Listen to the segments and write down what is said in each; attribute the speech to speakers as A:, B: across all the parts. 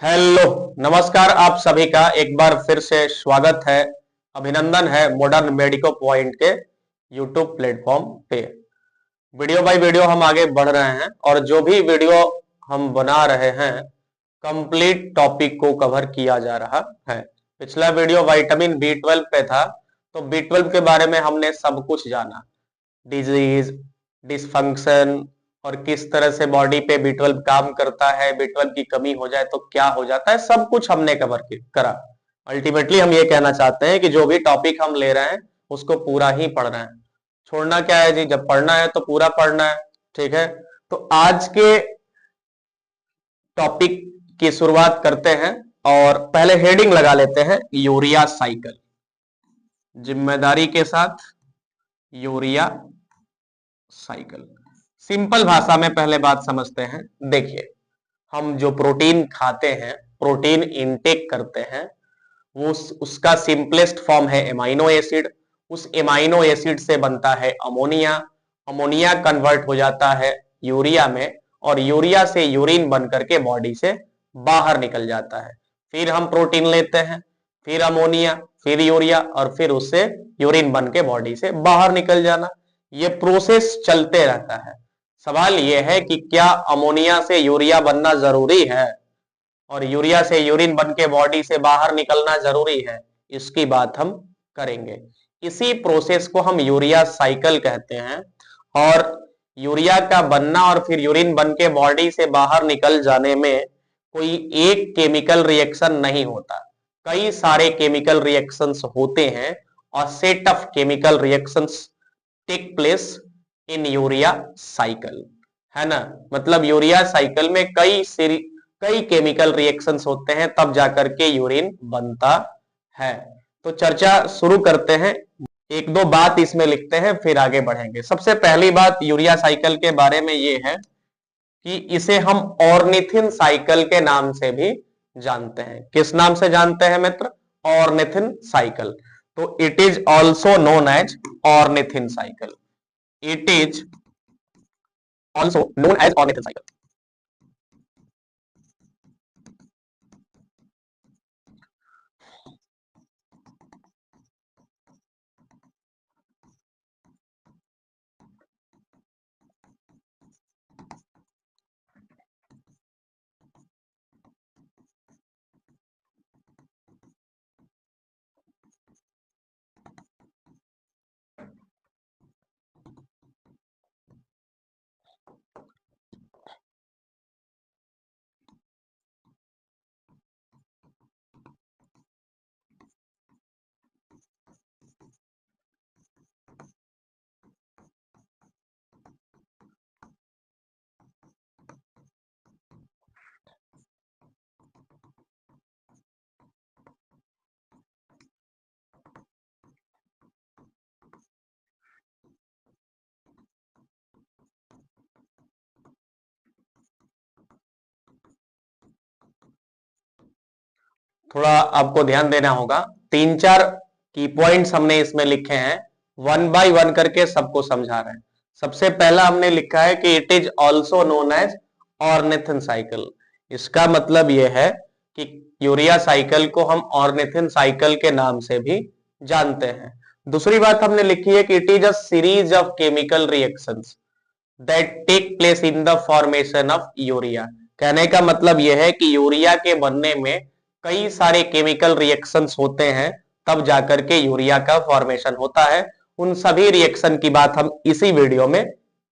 A: Hello, नमस्कार। आप सभी का एक बार फिर से स्वागत है, अभिनंदन है मॉडर्न मेडिको पॉइंट के यूट्यूब प्लेटफॉर्म पे। वीडियो बाय वीडियो हम आगे बढ़ रहे हैं और जो भी वीडियो हम बना रहे हैं कंप्लीट टॉपिक को कवर किया जा रहा है। पिछला वीडियो विटामिन बी 12 पे था, तो बी 12 के बारे में हमने सब कुछ जाना, डिजीज, डिसफंक्शन और किस तरह से बॉडी पे बी 12 काम करता है, बी 12 की कमी हो जाए तो क्या हो जाता है, सब कुछ हमने कवर करा। अल्टीमेटली हम ये कहना चाहते हैं कि जो भी टॉपिक हम ले रहे हैं उसको पूरा ही पढ़ना है, छोड़ना क्या है जी। जब पढ़ना है तो पूरा पढ़ना है, ठीक है। तो आज के टॉपिक की शुरुआत करते हैं और पहले हेडिंग लगा लेते हैं, यूरिया साइकिल। जिम्मेदारी के साथ यूरिया साइकिल। सिंपल भाषा में पहले बात समझते हैं। देखिए, हम जो प्रोटीन खाते हैं, प्रोटीन इनटेक करते हैं, वो उसका सिंपलेस्ट फॉर्म है एमाइनो एसिड। उस एमाइनो एसिड से बनता है अमोनिया। अमोनिया कन्वर्ट हो जाता है यूरिया में और यूरिया से यूरिन बन करके बॉडी से बाहर निकल जाता है। फिर हम प्रोटीन लेते हैं, फिर अमोनिया, फिर यूरिया और फिर उससे यूरिन बन के बॉडी से बाहर निकल जाना। ये प्रोसेस चलते रहता है। सवाल यह है कि क्या अमोनिया से यूरिया बनना जरूरी है और यूरिया से यूरिन बन के बॉडी से बाहर निकलना जरूरी है? इसकी बात हम करेंगे। इसी प्रोसेस को हम यूरिया साइकिल कहते हैं। और यूरिया का बनना और फिर यूरिन बन के बॉडी से बाहर निकल जाने में कोई एक केमिकल रिएक्शन नहीं होता, कई सारे केमिकल रिएक्शंस होते हैं और set of chemical reactions take place in urea cycle, है ना। मतलब यूरिया साइकिल में कई केमिकल रिएक्शंस होते हैं, तब जाकर के यूरिन बनता है। तो चर्चा शुरू करते हैं, एक दो बात इसमें लिखते हैं फिर आगे बढ़ेंगे। सबसे पहली बात यूरिया साइकिल के बारे में ये है कि इसे हम ऑर्निथिन साइकिल के नाम से भी जानते हैं। किस नाम से जानते हैं मित्र? Ornithine cycle. तो it is also known as ornithine cycle. It is also known as ornithine cycle. थोड़ा आपको ध्यान देना होगा, तीन चार की पॉइंट्स हमने इसमें लिखे हैं, वन बाय वन करके सबको समझा रहे हैं। सबसे पहला हमने लिखा है कि it is also known as ornithine cycle. इसका मतलब यह है कि यूरिया साइकिल को हम ऑर्निथिन साइकिल के नाम से भी जानते हैं। दूसरी बात हमने लिखी है कि it is a series of chemical reactions that take place in the formation of urea. कहने का मतलब यह है कि यूरिया के बनने में कई सारे केमिकल रिएक्शंस होते हैं, तब जाकर के यूरिया का फॉर्मेशन होता है। उन सभी रिएक्शन की बात हम इसी वीडियो में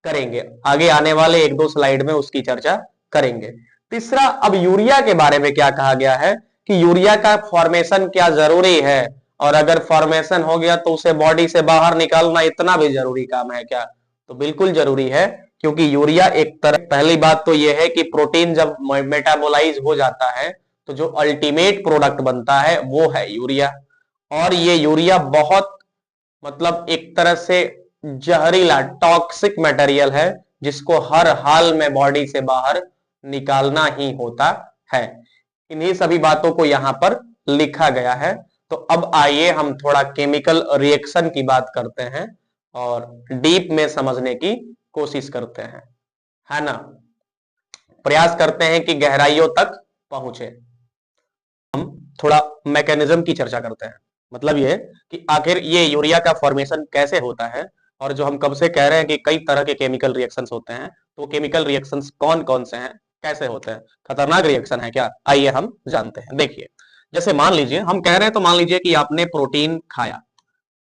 A: करेंगे, आगे आने वाले एक दो स्लाइड में उसकी चर्चा करेंगे। तीसरा, अब यूरिया के बारे में क्या कहा गया है कि यूरिया का फॉर्मेशन क्या जरूरी है, और अगर फॉर्मेशन हो गया तो उसे बॉडी से बाहर निकालना इतना भी जरूरी काम है क्या? तो बिल्कुल जरूरी है, क्योंकि यूरिया एक तरह, पहली बात तो यह है कि प्रोटीन जब मेटाबोलाइज हो जाता है तो जो अल्टीमेट प्रोडक्ट बनता है वो है यूरिया। और ये यूरिया बहुत, मतलब एक तरह से जहरीला टॉक्सिक मटेरियल है, जिसको हर हाल में बॉडी से बाहर निकालना ही होता है। इन्हीं सभी बातों को यहां पर लिखा गया है। तो अब आइए हम थोड़ा केमिकल रिएक्शन की बात करते हैं और डीप में समझने की कोशिश करते हैं, है ना। प्रयास करते हैं कि गहराइयों तक पहुंचे। थोड़ा मैकेनिज्म की चर्चा करते हैं। मतलब ये कि आखिर ये यूरिया का फॉर्मेशन कैसे होता है, और जो हम कब से कह रहे हैं कि कई तरह के केमिकल रिएक्शंस होते हैं, तो केमिकल रिएक्शंस कौन कौन से हैं, कैसे होते हैं, खतरनाक रिएक्शन है क्या, आइए हम जानते हैं। देखिए, जैसे मान लीजिए हम कह रहे हैं, तो मान लीजिए कि आपने प्रोटीन खाया,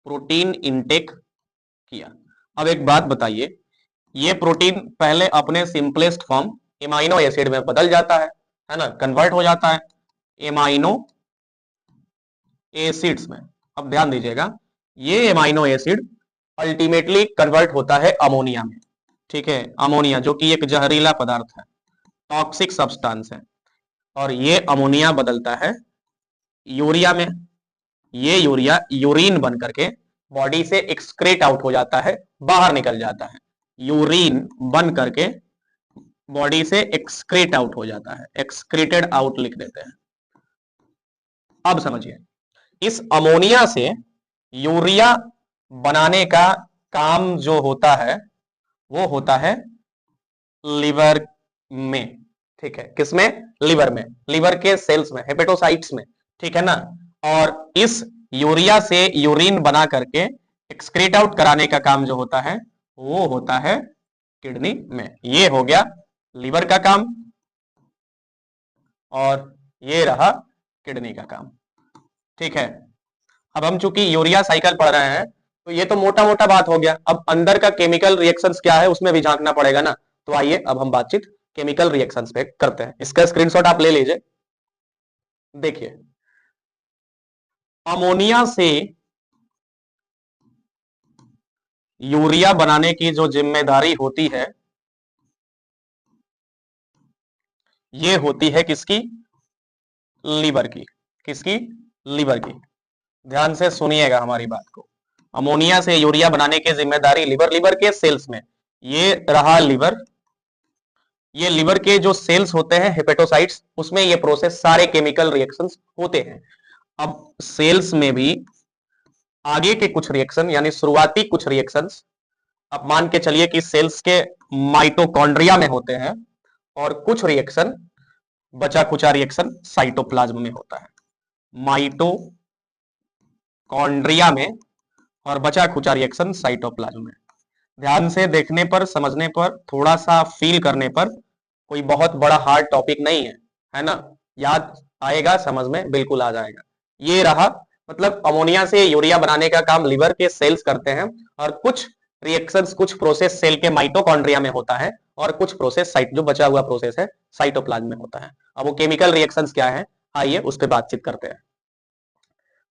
A: प्रोटीन इंटेक किया। अब एक बात बताइए, ये प्रोटीन पहले अपने सिंपलेस्ट फॉर्म एमाइनो एसिड में बदल जाता है ना, कन्वर्ट हो जाता है एमाइनो एसिड्स में। अब ध्यान दीजिएगा, ये एमाइनो एसिड अल्टीमेटली कन्वर्ट होता है अमोनिया में। ठीक है, अमोनिया जो कि एक जहरीला पदार्थ है, टॉक्सिक सब्सटेंस है, और ये अमोनिया बदलता है यूरिया में। ये यूरिया यूरिन बन करके बॉडी से एक्सक्रेट आउट हो जाता है, बाहर निकल जाता है, यूरिन बन करके बॉडी से एक्सक्रेट आउट हो जाता है, एक्सक्रेटेड आउट लिख देते हैं। अब समझिए, इस अमोनिया से यूरिया बनाने का काम जो होता है वो होता है लिवर में। ठीक है, किसमें, लिवर में, लिवर के सेल्स में, हेपेटोसाइट्स में। ठीक है ना, और इस यूरिया से यूरिन बना करके एक्सक्रीट आउट कराने का काम जो होता है वो होता है किडनी में। ये हो गया लिवर का काम, और ये रहा किडनी का काम। ठीक है, अब हम चूंकि यूरिया साइकिल पढ़ रहे हैं, तो ये तो मोटा मोटा बात हो गया। अब अंदर का केमिकल रिएक्शंस क्या है उसमें भी झांकना पड़ेगा ना। तो आइए अब हम बातचीत केमिकल रिएक्शंस पे करते हैं। इसका स्क्रीनशॉट आप ले लीजिए। देखिए, अमोनिया से यूरिया बनाने की जो जिम्मेदारी होती है, ये होती है किसकी, लीवर की। किसकी, लीवर की। ध्यान से सुनिएगा हमारी बात को। अमोनिया से यूरिया बनाने की जिम्मेदारी लिवर, लिवर के सेल्स में। ये रहा लिवर, ये लिवर के जो सेल्स होते हैं हेपेटोसाइट्स, उसमें ये प्रोसेस सारे केमिकल रिएक्शंस होते हैं। अब सेल्स में भी आगे के कुछ रिएक्शन, यानी शुरुआती कुछ रिएक्शंस, आप मान के चलिए कि सेल्स के माइटोकॉन्ड्रिया में होते हैं, और कुछ रिएक्शन, बचा खुचा रिएक्शन साइटोप्लाज्म में होता है। माइटोकॉन्ड्रिया में, और बचा खुचा रिएक्शन साइटोप्लाज्म में। ध्यान से देखने पर, समझने पर, थोड़ा सा फील करने पर कोई बहुत बड़ा हार्ड टॉपिक नहीं है ना, याद आएगा, समझ में बिल्कुल आ जाएगा। ये रहा, मतलब अमोनिया से यूरिया बनाने का काम लिवर के सेल्स करते हैं, और कुछ रिएक्शंस, कुछ प्रोसेस सेल के माइटोकॉन्ड्रिया में होता है, और कुछ प्रोसेस साइट, जो बचा हुआ प्रोसेस है, साइटोप्लाज्म में होता है। अब वो केमिकल रिएक्शंस क्या है, आइए उस पर बातचीत करते हैं।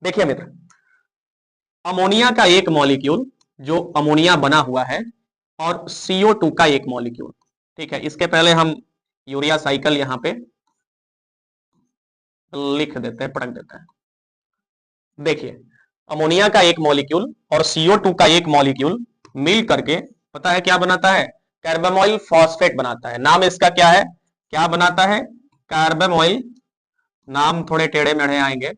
A: देखिए मित्र, अमोनिया का एक मॉलिक्यूल जो अमोनिया बना हुआ है, और CO2 का एक मॉलिक्यूल। ठीक है, इसके पहले हम यूरिया साइकिल यहां पे लिख देते हैं, पढ़ देते हैं। देखिए, अमोनिया का एक मॉलिक्यूल और CO2 का एक मॉलिक्यूल मिल करके पता है क्या बनाता है, कार्बामोइल फॉस्फेट बनाता है। नाम इसका क्या है, क्या बनाता है, कार्बामोइल, नाम थोड़े टेढ़े मेढ़े आएंगे,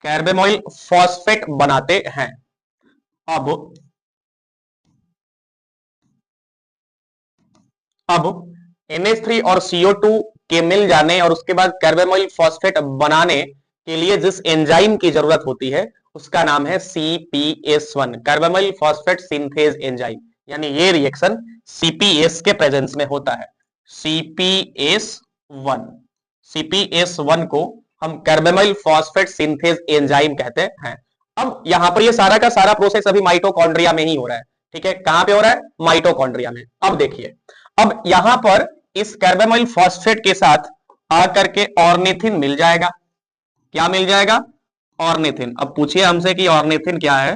A: कार्बामोइल फॉस्फेट बनाते हैं। अब NH3 और CO2 के मिल जाने और उसके बाद कार्बामोइल फॉस्फेट बनाने के लिए जिस एंजाइम की जरूरत होती है उसका नाम है CPS1, carbamoyl phosphate synthase enzyme. यानी ये रिएक्शन CPS के प्रेजेंस में होता है। CPS1, CPS1 को हम कार्बामोइल फॉस्फेट सिंथेज एंजाइम कहते हैं। अब यहां पर ये सारा का सारा प्रोसेस अभी माइटोकॉन्ड्रिया में ही हो रहा है। ठीक है, कहां पे हो रहा है, माइटोकॉन्ड्रिया में। अब देखिए, अब यहां पर इस कार्बामोइल फॉस्फेट के साथ आकर के ऑर्निथिन मिल जाएगा। क्या मिल जाएगा, ऑर्निथिन। अब पूछिए हमसे कि ऑर्निथिन क्या है,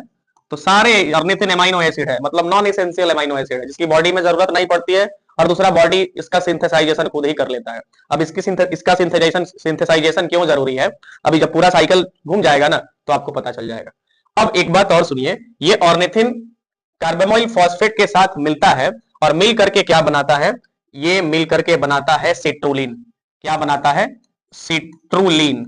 A: तो सारे ऑर्निथिन एमाइनो एसिड है, मतलब नॉन एसेंशियल एमाइनो एसिड है, जिसकी बॉडी में जरूरत नहीं पड़ती है, और दूसरा बॉडी इसका सिंथेसाइजेशन खुद ही कर लेता है। अब इसका सिंथेसाइजेशन क्यों जरूरी है, अभी जब पूरा साइकिल घूम जाएगा ना तो आपको पता चल जाएगा। अब एक बात और सुनिए, ये ऑर्निथिन कार्बामोइल फॉस्फेट के साथ मिलता है, और मिल करके क्या बनाता है, ये मिल करके बनाता है सिट्रुलिन। क्या बनाता है, सिट्रुलिन।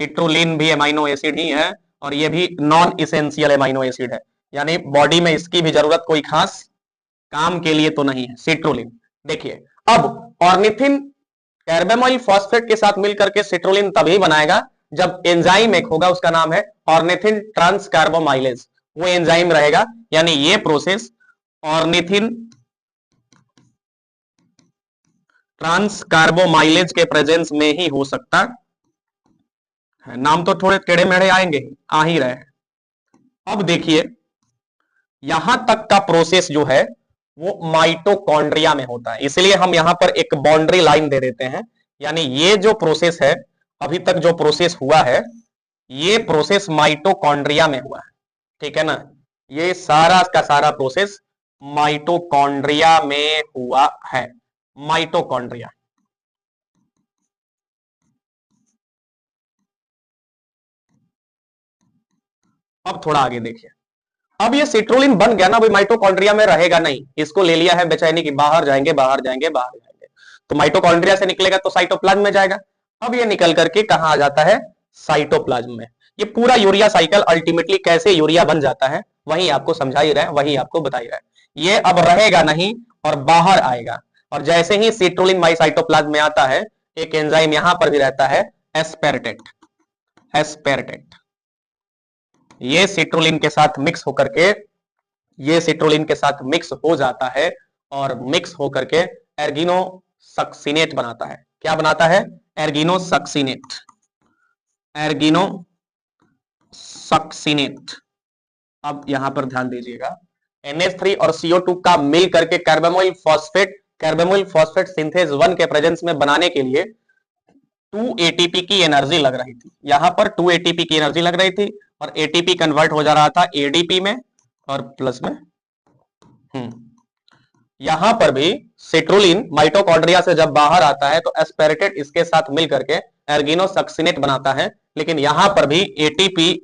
A: सिट्रुलिन भी एमाइनो एसिड ही है, और ये भी नॉन इसेंशियल एमाइनो एसिड है, यानी बॉडी में इसकी भी जरूरत कोई खास काम के लिए तो नहीं है, सिट्रुलिन। देखिए, अब ऑर्निथिन कार्बामोइल फॉस्फेट के साथ मिलकर के सिट्रुलिन तभी बनाएगा जब एंजाइम एक होगा उसका नाम है ऑर्निथिन ट्रांसकार्बोमाइलेज, वो एंजाइम रहेगा, यानी ये प्रोसेस ऑर्निथिन ट्रांसकार्बोमाइलेज के प्रेजेंस में ही हो सकता है। नाम तो थोड़े टेढ़े मेढ़े आएंगे, आ ही रहे हैं। अब देखिए यहां तक का प्रोसेस जो है वो माइटोकॉन्ड्रिया में होता है, इसलिए हम यहां पर एक बाउंड्री लाइन दे देते हैं, यानी ये जो प्रोसेस है, अभी तक जो प्रोसेस हुआ है, ये प्रोसेस माइटोकॉन्ड्रिया में हुआ है, ठीक है ना, ये सारा का सारा प्रोसेस माइटोकॉन्ड्रिया में हुआ है, माइटोकॉन्ड्रिया। अब थोड़ा आगे देखिए, अब ये सिट्रोलिन बन गया ना, भाई माइटोकॉन्ड्रिया में रहेगा नहीं, इसको ले लिया है बेचैनी की, बाहर जाएंगे बाहर जाएंगे बाहर जाएंगे, तो माइटोकॉन्ड्रिया से निकलेगा तो साइटोप्लाज्म में जाएगा। अब ये निकल करके कहां आ जाता है, साइटोप्लाज्म में। ये पूरा यूरिया साइकिल अल्टीमेटली कैसे यूरिया बन जाता है वही आपको समझा ही रहा है, वही आपको बता ही रहा है। ये अब रहेगा नहीं और बाहर आएगा, और जैसे ही सिट्रोलिन माई साइटोप्लाज्म में आता है, एक एंजाइम यहां पर भी रहता है एस्पेरेटेट, एस्पेरेटेट, ये सिट्रोलिन के साथ मिक्स होकर के, ये सिट्रोलिन के साथ मिक्स हो जाता है और मिक्स होकर के एर्गिनोसक्सिनेट बनाता है। क्या बनाता है, एर्गिनोसक्सिनेट, एर्गिनोसक्सिनेट। अब यहां पर ध्यान दीजिएगा, NH3 और CO2 का मिल करके carbamoyl phosphate, carbamoyl phosphate synthase 1 के प्रेजेंस में बनाने के लिए 2 ATP की एनर्जी लग रही थी, यहां पर 2 ATP की एनर्जी लग रही थी, और ATP कन्वर्ट हो जा रहा था ADP में और प्लस में। यहां पर भी सिट्रोलिन माइटोकॉन्ड्रिया से जब बाहर आता है तो एस्पेरेटेट इसके साथ मिल करके एर्गिनोसक्सिनेट बनाता है, लेकिन यहां पर भी ATP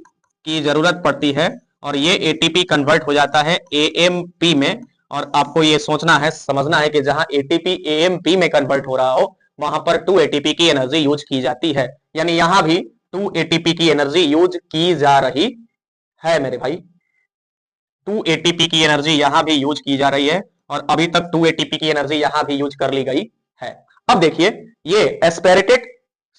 A: की जरूरत पड़ती है, और ये ATP कन्वर्ट हो जाता है AMP में। और आपको ये सोचना है, समझना है कि जहां ATP AMP में कन्वर्ट हो रहा हो वहां पर 2 ATP की एनर्जी यूज की जाती है, यानी यहां भी 2 ATP की एनर्जी यूज की जा रही है मेरे भाई, 2 ATP की एनर्जी यहां भी यूज की जा रही है, और अभी तक 2 ATP की एनर्जी यहां भी यूज कर ली गई है। अब देखिए ये एस्पेरेटेट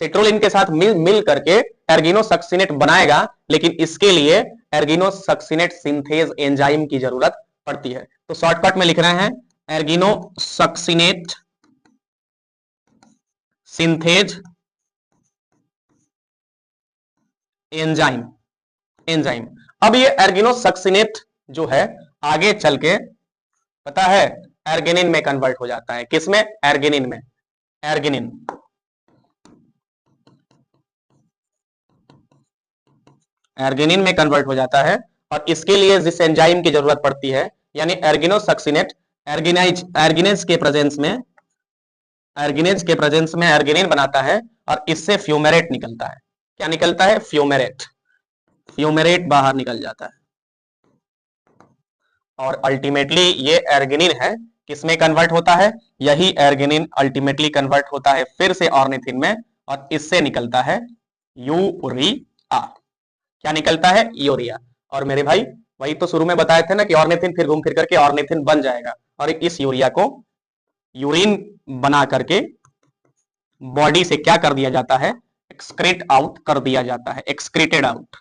A: सिट्रोलिन के साथ मिल करके एर्गिनोसक्सिनेट बनाएगा, लेकिन इसके लिए एर्गिनोसक्सिनेट सिंथेज एंजाइम की जरूरत पड़ती है। तो शॉर्टकट में लिख रहे हैं एर्गिनोसक्सिनेट सिंथेज एंजाइम, एंजाइम। अब ये एर्गिनोसक्सिनेट जो है आगे चल के पता है एर्गिनिन में कन्वर्ट हो जाता है, किसमें, एर्गिनिन में, एर्गिनिन, एर्गिनिन में कन्वर्ट हो जाता है, और इसके लिए जिस एंजाइम की जरूरत पड़ती है, यानी एर्गिनोसक्सिनेट एर्गिनेज के प्रेजेंस में, एर्गिनेज के प्रेजेंस में एर्गिनिन बनाता है, और इससे फ्यूमेरेट निकलता है। क्या निकलता है, फ्यूमेरेट, फ्यूमेरेट बाहर निकल जाता है, और अल्टीमेटली ये एर्गिनिन है किसमें कन्वर्ट होता है, यही एर्गिनिन अल्टीमेटली कन्वर्ट होता है फिर से ऑर्निथिन में, और इससे निकलता है यूरिया। क्या निकलता है, यूरिया। और मेरे भाई वही तो शुरू में बताए थे ना कि ऑर्निथिन फिर घूम फिर करके ऑर्निथिन बन जाएगा, और इस यूरिया को यूरिन बना करके बॉडी से क्या कर दिया जाता है, एक्सक्रीट आउट कर दिया जाता है, excreted out,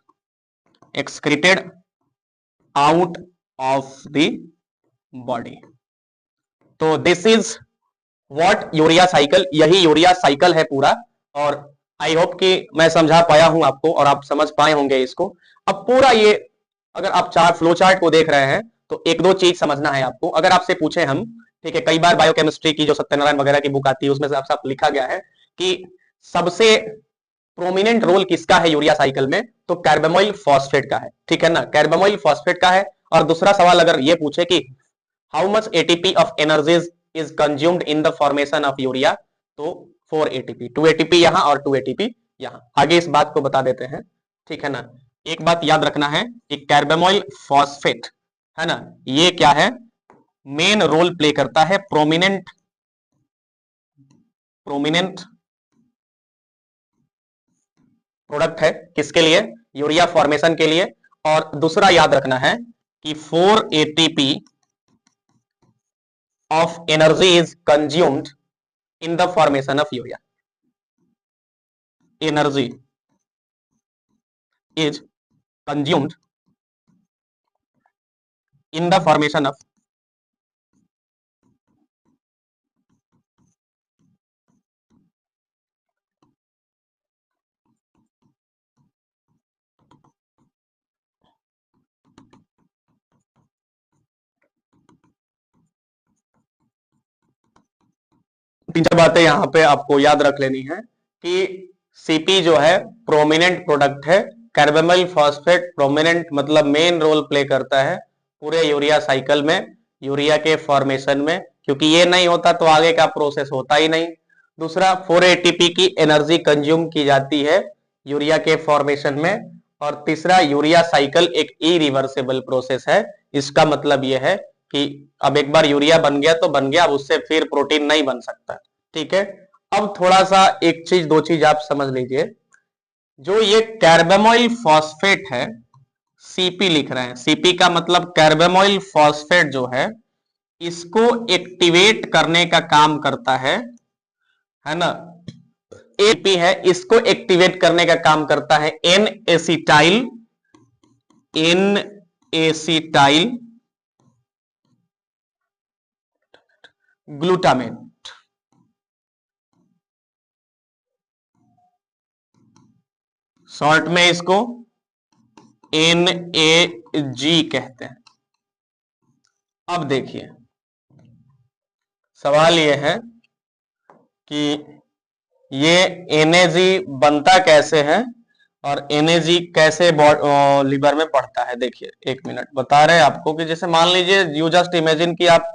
A: excreted out of the body. तो this is what urea cycle, यही यूरिया साइकिल है पूरा। और आई होप कि मैं समझा पाया हूं आपको और आप समझ पाए होंगे इसको। अब पूरा ये अगर आप फ्लो चार्ट को देख रहे हैं तो एक दो चीज समझना है आपको। अगर आपसे पूछे हम, ठीक है, कई बार बायोकेमिस्ट्री की जो सत्यनारायण वगैरह की बुक आती है उसमें साफ लिखा गया है कि सबसे प्रोमिनेंट रोल किसका है यूरिया साइकिल में, तो कार्बामोइल फॉस्फेट का है, ठीक है ना, कार्बामोइल फॉस्फेट का है। और दूसरा सवाल अगर ये पूछे कि how much ATP of energies is consumed in the formation of urea, तो 4 ATP, 2 ATP यहां और 2 ATP यहां। आगे इस बात को बता देते हैं, ठीक है ना। एक बात याद रखना है कि कार्बामोइल फॉस्फेट है ना, ये क्या है, मेन रोल प्ले करता है, प्रोमिनेंट, प्रोमिनेंट प्रोडक्ट है किसके लिए, यूरिया फॉर्मेशन के लिए। और दूसरा याद रखना है कि 4 ATP of energy is consumed in the formation of urea, energy is consumed in the formation of तीन चार बातें यहां पे आपको याद रख लेनी है कि सीपी जो है प्रोमिनेंट प्रोडक्ट है। कार्बामेल फॉस्फेट प्रोमिनेंट मतलब मेन रोल प्ले करता है पूरे यूरिया साइकिल में, यूरिया के फॉर्मेशन में, क्योंकि ये नहीं होता तो आगे का प्रोसेस होता ही नहीं। दूसरा 4 एटीपी की एनर्जी कंज्यूम की जाती है यूरिया के फॉर्मेशन में। और तीसरा यूरिया साइकिल एक इरिवर्सिबल प्रोसेस है। इसका मतलब यह है कि अब एक बार यूरिया बन गया तो बन गया, अब उससे फिर प्रोटीन नहीं बन सकता। ठीक है, अब थोड़ा सा एक चीज दो चीज आप समझ लीजिए। जो ये कार्बामोइल फॉस्फेट है, सीपी लिख रहे हैं, सीपी का मतलब कार्बामोइल फॉस्फेट जो है इसको एक्टिवेट करने का काम करता है ना। एपी है, इसको एक्टिवेट करने का काम करता है एन एसिटाइल ग्लूटामेट। शॉर्ट में इसको NAG कहते हैं। अब देखिए सवाल यह है कि ये NAG बनता कैसे है और NAG कैसे लिवर में बढ़ता है। देखिए 1 मिनट बता रहे हैं आपको कि जैसे मान लीजिए यू जस्ट इमेजिन कि आप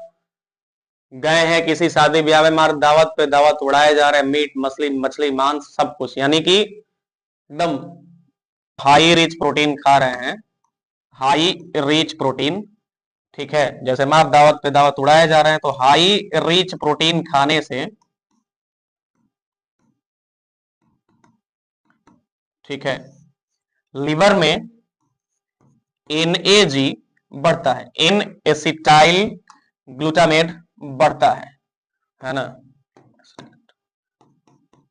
A: गए हैं किसी शादी ब्याह में, मार दावत पे दावत उड़ाए जा रहे हैं, मीट मछली मछली मांस सब कुछ, यानी कि एकदम हाई रिच प्रोटीन खा रहे हैं, हाई रिच प्रोटीन। ठीक है, जैसे मार दावत पे दावत उड़ाए जा रहे हैं तो हाई रिच प्रोटीन खाने से, ठीक है, लिवर में NAG बढ़ता है, एन एसिटाइल ग्लूटामेट बढ़ता है ना।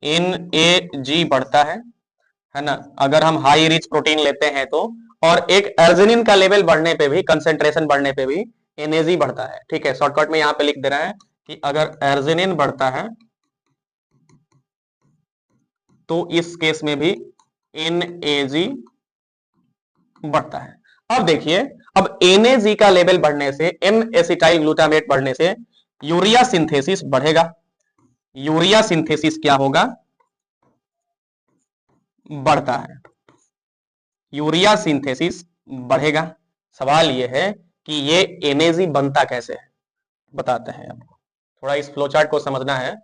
A: NAG बढ़ता है ना, अगर हम हाई रिच प्रोटीन लेते हैं तो। और एक अर्जिनिन का लेवल बढ़ने पे भी, कंसेंट्रेशन बढ़ने पे भी NAG बढ़ता है। ठीक है, शॉर्टकट में यहां पे लिख दे रहा है कि अगर अर्जिनिन बढ़ता है तो इस केस में भी NAG बढ़ता है। अब देखिए, अब NAG का लेवल बढ़ने से, एन एसिटाइल ग्लूटामेट बढ़ने से यूरिया सिंथेसिस बढ़ेगा। यूरिया सिंथेसिस क्या होगा? बढ़ता है, यूरिया सिंथेसिस बढ़ेगा। सवाल यह है कि ये NAG बनता कैसे है, बताते हैं आपको। थोड़ा इस फ्लोचार्ट को समझना है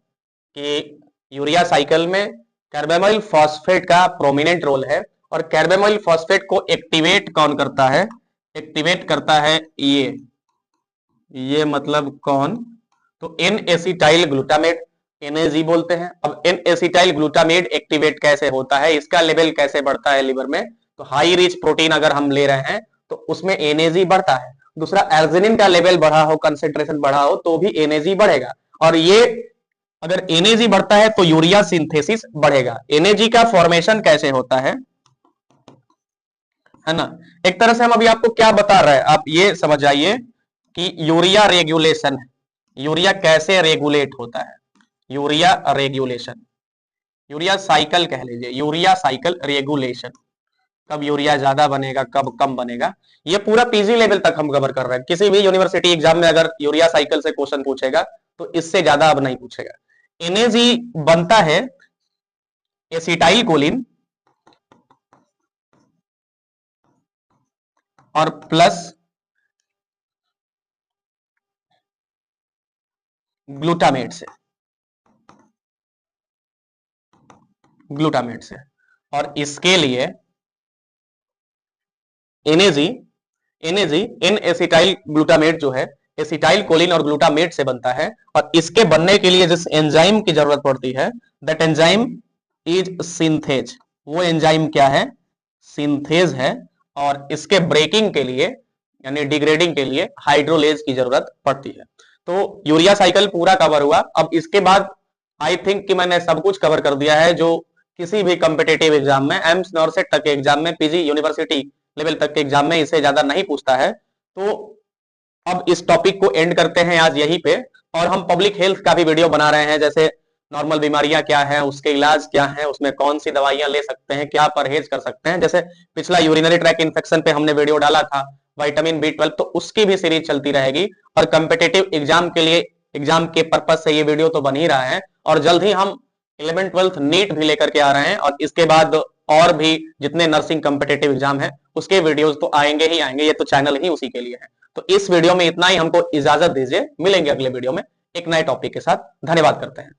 A: कि यूरिया साइकिल में कार्बामोइल फॉस्फेट का प्रोमिनेंट रोल है और कार्बामोइल फॉस्फेट को एक्टिवेट कौन करता है? एक्टिवेट करता है ये मतलब कौन? तो एन एसिटाइल ग्लूटामेट, NAG बोलते हैं। अब एन एसिटाइल ग्लूटामेट एक्टिवेट कैसे होता है, इसका लेवल कैसे बढ़ता है लिवर में? तो हाई रिच प्रोटीन अगर हम ले रहे हैं तो उसमें NAG बढ़ता है। दूसरा, अर्जिनिन का लेवल बढ़ा हो, कंसेंट्रेशन बढ़ा हो तो भी NAG बढ़ेगा। और ये अगर NAG बढ़ता है तो यूरिया सिंथेसिस बढ़ेगा। NAG का फॉर्मेशन कैसे होता है ना। एक तरह से हम अभी आपको क्या बता रहे हैं, आप ये समझ आइए कि यूरिया रेगुलेशन, यूरिया कैसे रेगुलेट होता है। यूरिया रेगुलेशन, यूरिया साइकिल कह लीजिए, यूरिया साइकिल रेगुलेशन, कब यूरिया ज्यादा बनेगा कब कम बनेगा, ये पूरा पीजी लेवल तक हम कवर कर रहे हैं। किसी भी यूनिवर्सिटी एग्जाम में अगर यूरिया साइकिल से क्वेश्चन पूछेगा तो इससे ज्यादा अब नहीं पूछेगा। NAG बनता है एसिटाइल कोलिन और प्लस ग्लूटामेट से, ग्लूटामेट से। और इसके लिए NAG एन एसिटाइल ग्लूटामेट जो है एसिटाइल कोलिन और ग्लूटामेट से बनता है। और इसके बनने के लिए जिस एंजाइम की जरूरत पड़ती है, दैट एंजाइम इज सिंथेज। वो एंजाइम क्या है? सिंथेज है। और इसके ब्रेकिंग के लिए यानी डिग्रेडिंग के लिए हाइड्रोलेज की जरूरत पड़ती है। तो यूरिया साइकिल पूरा कवर हुआ। अब इसके बाद आई थिंक कि मैंने सब कुछ कवर कर दिया है जो किसी भी कॉम्पिटेटिव एग्जाम में, एम्स नॉर्सेट तक के एग्जाम में, पीजी यूनिवर्सिटी लेवल तक के एग्जाम में इसे ज्यादा नहीं पूछता है। तो अब इस टॉपिक को एंड करते हैं आज यहीं पे, और हम पब्लिक हेल्थ का भी वीडियो बना रहे हैं, जैसे नॉर्मल बीमारियां क्या है, उसके इलाज क्या है, उसमें कौन सी दवाइयां ले सकते हैं, क्या परहेज कर सकते हैं। जैसे पिछला यूरिनरी ट्रैक इन्फेक्शन पे हमने वीडियो डाला था, विटामिन B12, तो उसकी भी सीरीज चलती रहेगी। और कॉम्पिटेटिव एग्जाम के लिए, एग्जाम के पर्पज से ये वीडियो तो बन ही रहा है, और जल्द ही हम 11th 12th नीट भी लेकर के आ रहे हैं, और इसके बाद और भी जितने नर्सिंग कॉम्पिटेटिव एग्जाम है उसके वीडियोस तो आएंगे ही आएंगे, ये तो चैनल ही उसी के लिए है। तो इस वीडियो में इतना ही, हमको इजाजत दीजिए, मिलेंगे अगले वीडियो में एक नए टॉपिक के साथ। धन्यवाद करते हैं।